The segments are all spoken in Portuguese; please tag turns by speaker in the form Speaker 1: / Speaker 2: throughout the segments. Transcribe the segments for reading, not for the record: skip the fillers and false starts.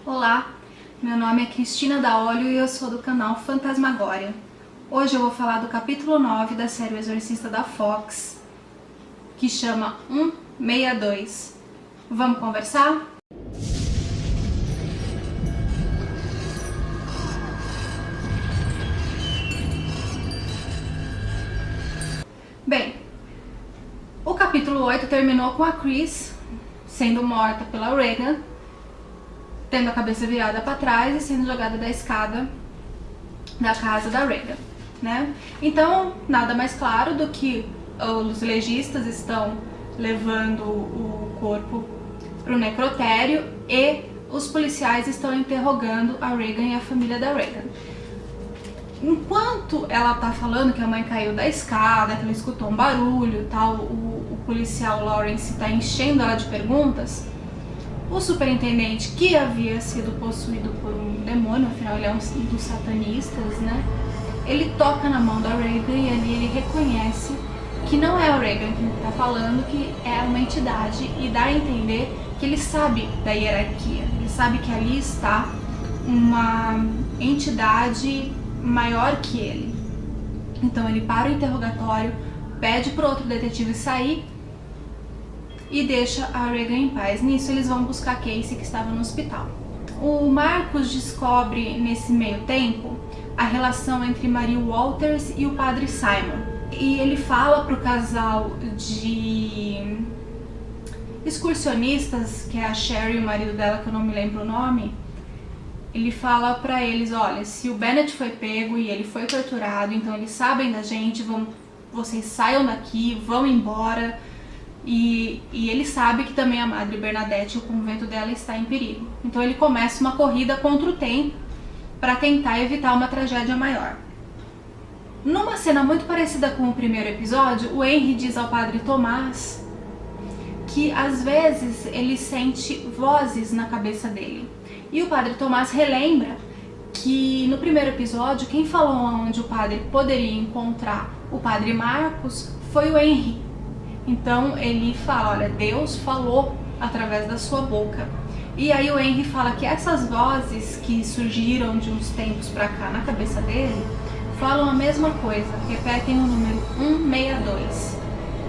Speaker 1: Olá, meu nome é Cristina Daolio e eu sou do canal Fantasmagória. Hoje eu vou falar do capítulo 9 da série O Exorcista da Fox, que chama 162. Vamos conversar? Bem, o capítulo 8 terminou com a Chris sendo morta pela Regan, tendo a cabeça virada para trás e sendo jogada da escada da casa da Regan, né? Então, nada mais claro do que os legistas estão levando o corpo para o necrotério e os policiais estão interrogando a Regan e a família da Regan. Enquanto ela tá falando que a mãe caiu da escada, que ela escutou um barulho e tal, o policial Lawrence tá enchendo ela de perguntas. O superintendente, que havia sido possuído por um demônio, afinal ele é um dos satanistas, né? Ele toca na mão da Regan e ali ele reconhece que não é a Regan que está falando, que é uma entidade, e dá a entender que ele sabe da hierarquia, ele sabe que ali está uma entidade maior que ele. Então ele para o interrogatório, pede para o outro detetive sair e deixa a Regan em paz. Nisso eles vão buscar Casey, que estava no hospital. O Marcos descobre nesse meio tempo a relação entre Marie Walters e o padre Simon. E ele fala pro casal de excursionistas, que é a Sherry e o marido dela, que eu não me lembro o nome. Ele fala pra eles, olha, se o Bennett foi pego e ele foi torturado, então eles sabem da gente, vocês saiam daqui, vão embora. E ele sabe que também a Madre Bernadette, o convento dela, está em perigo. Então ele começa uma corrida contra o tempo para tentar evitar uma tragédia maior. Numa cena muito parecida com o primeiro episódio, o Henry diz ao padre Tomás que às vezes ele sente vozes na cabeça dele. E o padre Tomás relembra que no primeiro episódio, quem falou onde o padre poderia encontrar o padre Marcos foi o Henry. Então ele fala, olha, Deus falou através da sua boca. E aí o Henry fala que essas vozes que surgiram de uns tempos pra cá na cabeça dele, falam a mesma coisa, repetem o número 162.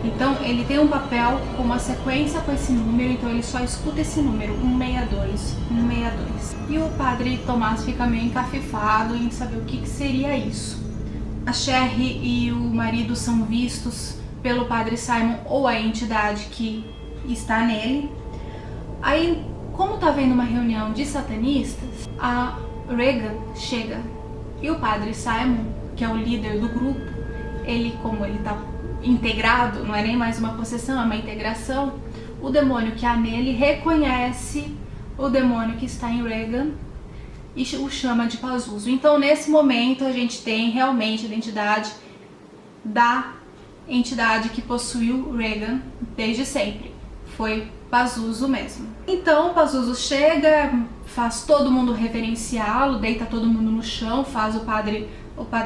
Speaker 1: Então ele tem um papel com uma sequência com esse número, então ele só escuta esse número, 162, 162. E o padre Tomás fica meio encafifado em saber o que seria isso. A Sherry e o marido são vistos pelo padre Simon ou a entidade que está nele. Aí, como tá havendo uma reunião de satanistas, a Regan chega e o padre Simon, que é o líder do grupo, ele, como ele tá integrado, não é nem mais uma possessão, é uma integração, o demônio que há nele reconhece o demônio que está em Regan e o chama de Pazuzu. Então nesse momento a gente tem realmente a identidade da entidade que possuiu Regan desde sempre, foi Pazuzu mesmo. Então Pazuzu chega, faz todo mundo reverenciá-lo, deita todo mundo no chão, faz o padre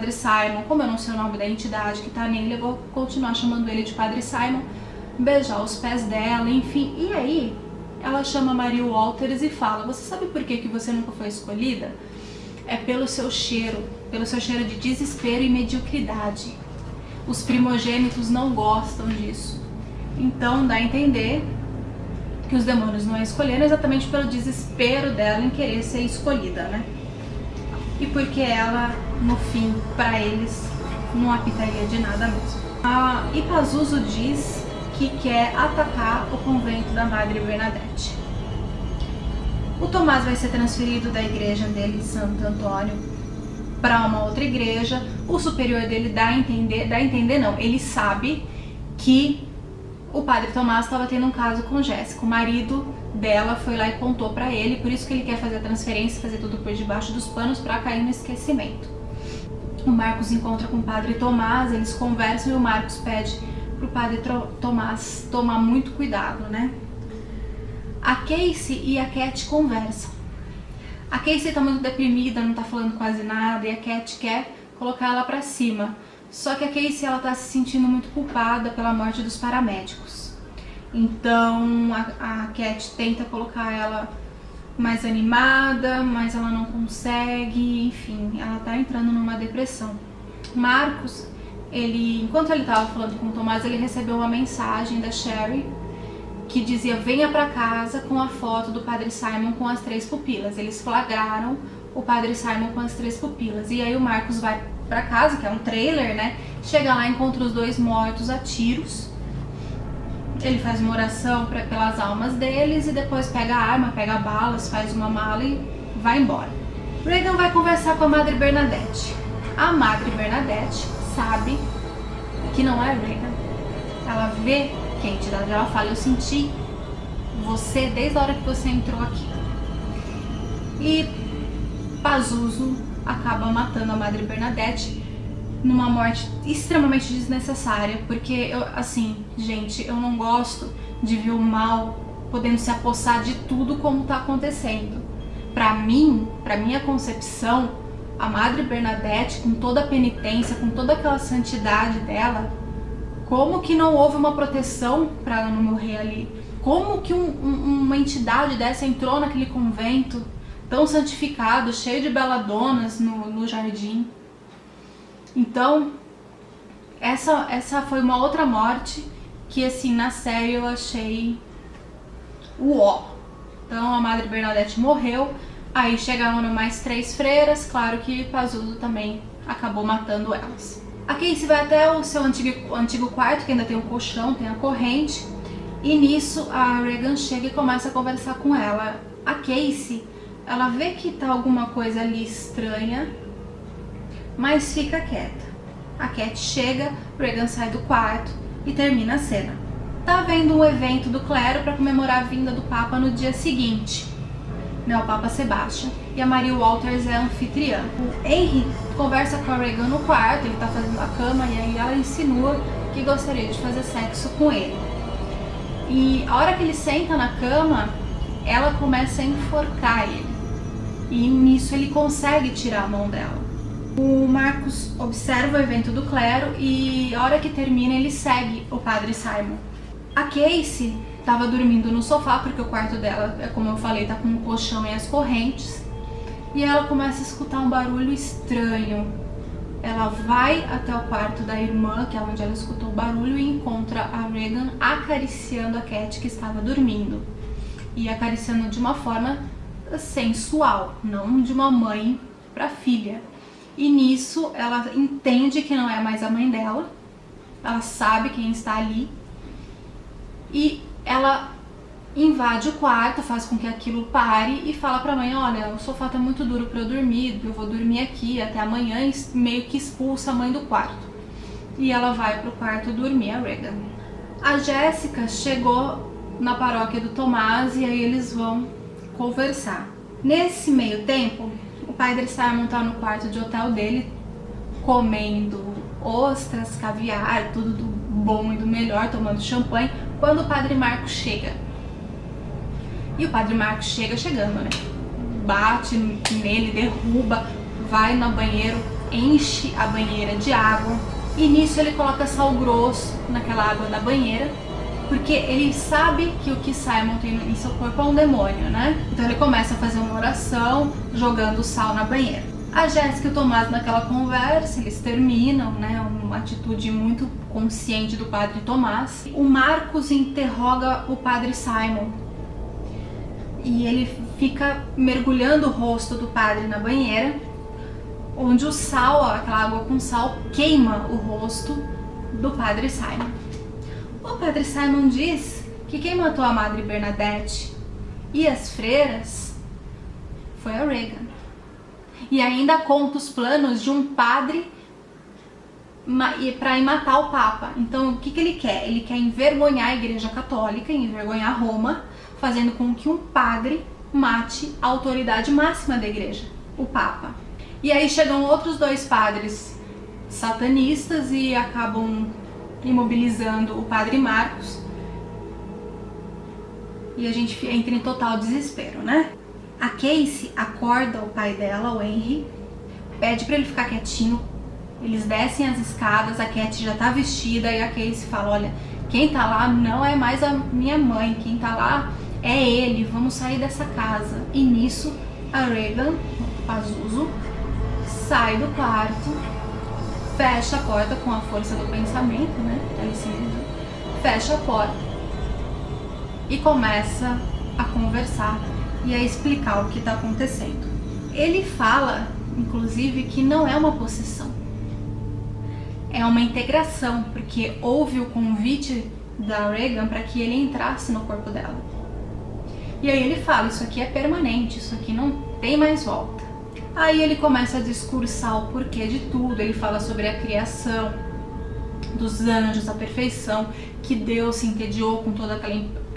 Speaker 1: Simon, como eu não sei o nome da entidade que tá nele, eu vou continuar chamando ele de padre Simon, beijar os pés dela, enfim. E aí ela chama Marie Walters e fala, você sabe por que você nunca foi escolhida? É pelo seu cheiro de desespero e mediocridade. Os primogênitos não gostam disso. Então dá a entender que os demônios não a escolheram exatamente pelo desespero dela em querer ser escolhida, né? E porque ela, no fim, para eles, não apitaria de nada mesmo. E Pazuzu diz que quer atacar o convento da Madre Bernadette. O Tomás vai ser transferido da igreja dele de Santo Antônio para uma outra igreja. O superior dele dá a entender não, ele sabe que o padre Tomás estava tendo um caso com Jéssica, o marido dela foi lá e contou para ele, por isso que ele quer fazer a transferência, fazer tudo por debaixo dos panos para cair no esquecimento. O Marcos encontra com o padre Tomás, eles conversam e o Marcos pede pro padre Tomás tomar muito cuidado, né? A Casey e a Cat conversam. A Casey tá muito deprimida, não tá falando quase nada, e a Cat quer colocar ela pra cima. Só que a Casey, ela tá se sentindo muito culpada pela morte dos paramédicos. Então a Cat tenta colocar ela mais animada, mas ela não consegue, enfim, ela tá entrando numa depressão. Marcos, enquanto ele tava falando com o Tomás, ele recebeu uma mensagem da Sherry que dizia: venha pra casa com a foto do Padre Simon com as 3 pupilas. Eles flagraram o Padre Simon com as 3 pupilas. E aí o Marcos vai pra casa, que é um trailer, né? Chega lá, encontra os 2 mortos a tiros. Ele faz uma oração pelas almas deles e depois pega a arma, pega balas, faz uma mala e vai embora. Regan vai conversar com a Madre Bernadette. A Madre Bernadette sabe que não é Regan. Ela vê que a entidade, ela fala: eu senti você desde a hora que você entrou aqui. E Pazuzu acaba matando a Madre Bernadette numa morte extremamente desnecessária, porque gente, eu não gosto de ver o mal podendo se apossar de tudo como tá acontecendo. Pra minha concepção, a Madre Bernadette, com toda a penitência, com toda aquela santidade dela, como que não houve uma proteção para ela não morrer ali? Como que uma entidade dessa entrou naquele convento tão santificado, cheio de beladonas no jardim? Então, essa foi uma outra morte que, assim, na série eu achei uó. Então a Madre Bernadette morreu, aí chegaram mais 3 freiras, claro que Pazuzu também acabou matando elas. A Casey vai até o seu antigo quarto, que ainda tem um colchão, tem a corrente, e nisso a Regan chega e começa a conversar com ela. A Casey, ela vê que tá alguma coisa ali estranha, mas fica quieta. A Cat chega, Regan sai do quarto e termina a cena. Tá havendo um evento do clero para comemorar a vinda do Papa no dia seguinte, né, o Papa Sebastian, e a Mary Walters é a anfitriã. O Henry conversa com a Regan no quarto, ele tá fazendo a cama e aí ela insinua que gostaria de fazer sexo com ele. E a hora que ele senta na cama, ela começa a enforcar ele. E nisso ele consegue tirar a mão dela. O Marcos observa o evento do clero e a hora que termina ele segue o Padre Simon. A Casey estava dormindo no sofá, porque o quarto dela, como eu falei, tá com um colchão e as correntes. E ela começa a escutar um barulho estranho. Ela vai até o quarto da irmã, que é onde ela escutou o barulho, e encontra a Regan acariciando a Cat, que estava dormindo. E acariciando de uma forma sensual, não de uma mãe para filha. E nisso ela entende que não é mais a mãe dela, ela sabe quem está ali, e ela invade o quarto, faz com que aquilo pare e fala pra mãe: olha, o sofá tá muito duro pra eu dormir, eu vou dormir aqui até amanhã, e meio que expulsa a mãe do quarto. E ela vai pro quarto dormir, a Regan. A Jéssica chegou na paróquia do Tomás e aí eles vão conversar. Nesse meio tempo, o Padre Simon tá no quarto de hotel dele, comendo ostras, caviar, tudo do bom e do melhor, tomando champanhe, quando o Padre Marcos chega. E o Padre Marcos chegando, né? Bate nele, derruba, vai no banheiro, enche a banheira de água, e nisso ele coloca sal grosso naquela água da banheira, porque ele sabe que o que Simon tem em seu corpo é um demônio, né? Então ele começa a fazer uma oração, jogando sal na banheira. A Jéssica e o Tomás naquela conversa, eles terminam, né? Uma atitude muito consciente do Padre Tomás. O Marcos interroga o Padre Simon e ele fica mergulhando o rosto do padre na banheira, onde o sal, aquela água com sal, queima o rosto do Padre Simon. O Padre Simon diz que quem matou a Madre Bernadette e as freiras foi a Regan. E ainda conta os planos de um padre para ir matar o Papa. Então o que ele quer? Ele quer envergonhar a Igreja Católica, envergonhar Roma, fazendo com que um padre mate a autoridade máxima da Igreja, o Papa. E aí chegam outros 2 padres satanistas e acabam imobilizando o Padre Marcos, e a gente entra em total desespero, né? A Casey acorda o pai dela, o Henry, pede pra ele ficar quietinho, eles descem as escadas, a Cat já tá vestida e a Casey fala: olha, quem tá lá não é mais a minha mãe, quem tá lá é ele, vamos sair dessa casa. E nisso, a Regan, o Pazuzu, sai do quarto, fecha a porta com a força do pensamento, né? Ele se fecha a porta e começa a conversar e a explicar o que está acontecendo. Ele fala, inclusive, que não é uma possessão, é uma integração, porque houve o convite da Regan para que ele entrasse no corpo dela. E aí ele fala, isso aqui é permanente, isso aqui não tem mais volta. Aí ele começa a discursar o porquê de tudo, ele fala sobre a criação dos anjos, a perfeição, que Deus se entediou com toda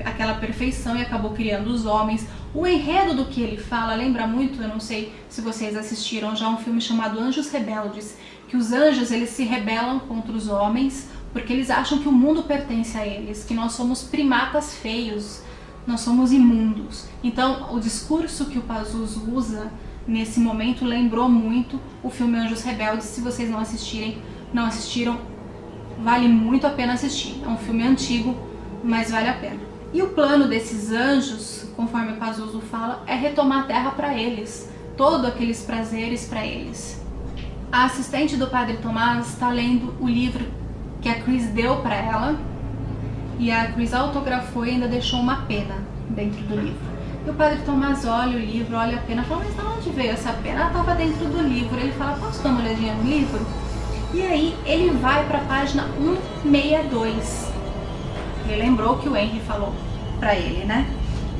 Speaker 1: aquela perfeição e acabou criando os homens. O enredo do que ele fala lembra muito, eu não sei se vocês assistiram já um filme chamado Anjos Rebeldes, que os anjos eles se rebelam contra os homens porque eles acham que o mundo pertence a eles, que nós somos primatas feios, nós somos imundos. Então o discurso que o Pazuzu usa nesse momento lembrou muito o filme Anjos Rebeldes. Se vocês não assistiram, vale muito a pena assistir. É um filme antigo, mas vale a pena. E o plano desses anjos, conforme o Pazuzu fala, é retomar a terra para eles, todos aqueles prazeres para eles. A assistente do Padre Tomás está lendo o livro que a Chris deu para ela, e a Chris autografou e ainda deixou uma pena dentro do livro. E o Padre Tomás olha o livro, olha a pena, fala, mas de onde veio essa pena? Ela estava dentro do livro. Ele fala, posso dar uma olhadinha no livro? E aí ele vai para a página 162. Ele lembrou que o Henry falou para ele, né?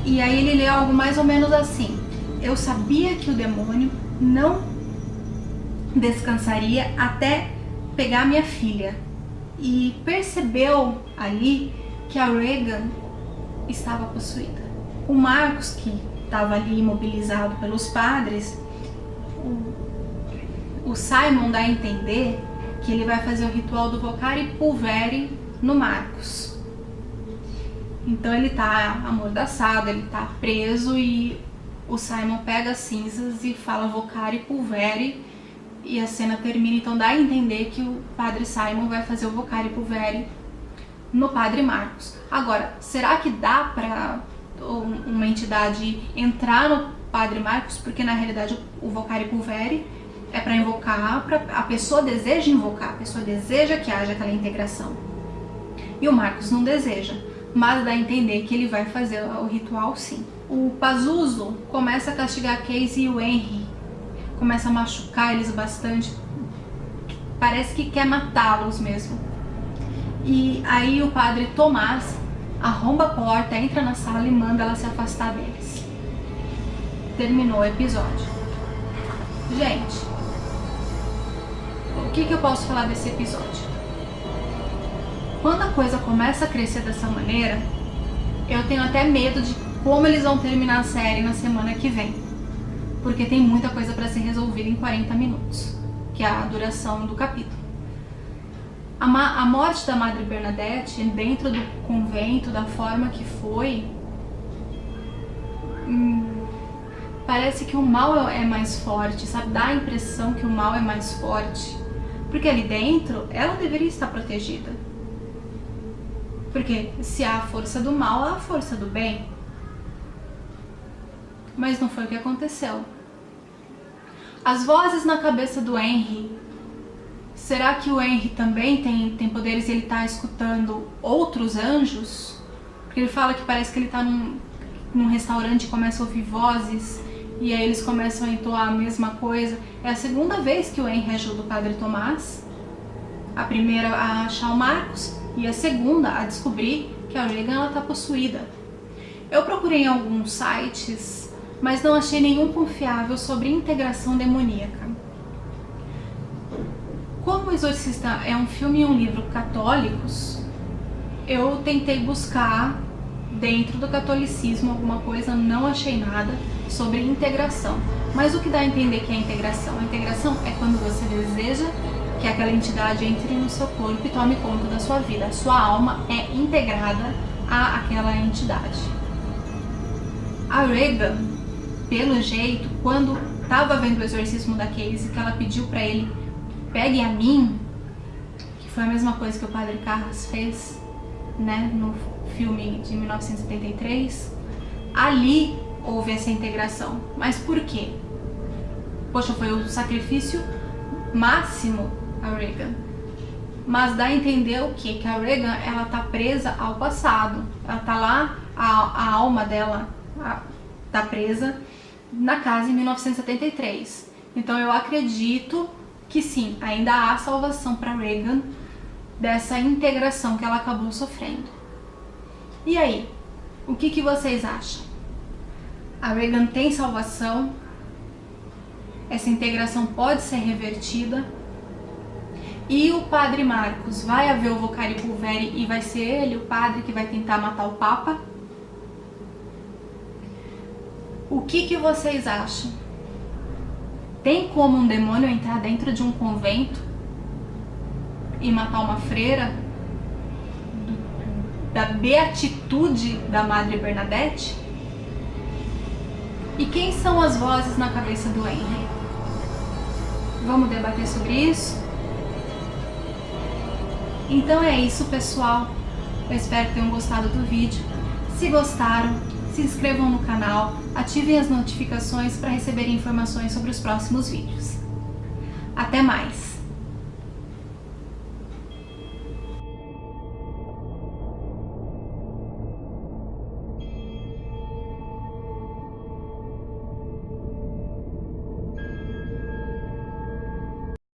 Speaker 1: E aí ele lê algo mais ou menos assim: eu sabia que o demônio não descansaria até pegar minha filha. E percebeu ali que a Regan estava possuída. O Marcos, que estava ali imobilizado pelos padres, o Simon dá a entender que ele vai fazer o ritual do Vocare Pulvere no Marcos. Então ele tá amordaçado, ele tá preso e o Simon pega as cinzas e fala Vocare Pulvere e a cena termina. Então dá a entender que o padre Simon vai fazer o Vocare Pulvere no padre Marcos. Agora, será que dá para uma entidade entrar no padre Marcos? Porque na realidade o Vocare Pulvere é para invocar, a pessoa deseja invocar, a pessoa deseja que haja aquela integração. E o Marcos não deseja, mas dá a entender que ele vai fazer o ritual sim. O Pazuzu começa a castigar a Casey e o Henry, começa a machucar eles bastante, parece que quer matá-los mesmo. E aí o padre Tomás arromba a porta, entra na sala e manda ela se afastar deles. Terminou o episódio. Gente, o que eu posso falar desse episódio? Quando a coisa começa a crescer dessa maneira, eu tenho até medo de como eles vão terminar a série na semana que vem. Porque tem muita coisa para ser resolvida em 40 minutos, que é a duração do capítulo. A morte da Madre Bernadette dentro do convento, da forma que foi, parece que o mal é mais forte, sabe? Dá a impressão que o mal é mais forte. Porque ali dentro, ela deveria estar protegida. Porque se há a força do mal, há a força do bem. Mas não foi o que aconteceu. As vozes na cabeça do Henry. Será que o Henry também tem poderes e ele está escutando outros anjos? Porque ele fala que parece que ele está num restaurante e começa a ouvir vozes e aí eles começam a entoar a mesma coisa. É a segunda vez que o Henry ajuda o Padre Tomás. A primeira a achar o Marcos e a segunda a descobrir que a Regan está possuída. Eu procurei em alguns sites, mas não achei nenhum confiável sobre integração demoníaca. Como O Exorcista é um filme e um livro católicos, eu tentei buscar dentro do catolicismo alguma coisa, não achei nada sobre integração. Mas o que dá a entender que é integração? A integração é quando você deseja que aquela entidade entre no seu corpo e tome conta da sua vida. A sua alma é integrada àquela entidade. A Regan, pelo jeito, quando estava vendo o exorcismo da Casey, que ela pediu para ele pegue a mim, que foi a mesma coisa que o Padre Carras fez, né, no filme de 1973, Ali houve essa integração. Mas por quê? Poxa, foi o sacrifício máximo a Regan. Mas dá a entender o quê? Que a Regan, ela tá presa ao passado. Ela tá lá, a alma dela tá presa na casa em 1973. Então eu acredito que sim, ainda há salvação para Regan dessa integração que ela acabou sofrendo. E aí, o que vocês acham? A Regan tem salvação? Essa integração pode ser revertida? E o padre Marcos vai haver o Vocari Pulveri e vai ser ele o padre que vai tentar matar o Papa? O que vocês acham? Tem como um demônio entrar dentro de um convento e matar uma freira? Da beatitude da Madre Bernadette? E quem são as vozes na cabeça do Henry? Vamos debater sobre isso? Então é isso, pessoal. Eu espero que tenham gostado do vídeo. Se gostaram, se inscrevam no canal, ativem as notificações para receber informações sobre os próximos vídeos. Até mais!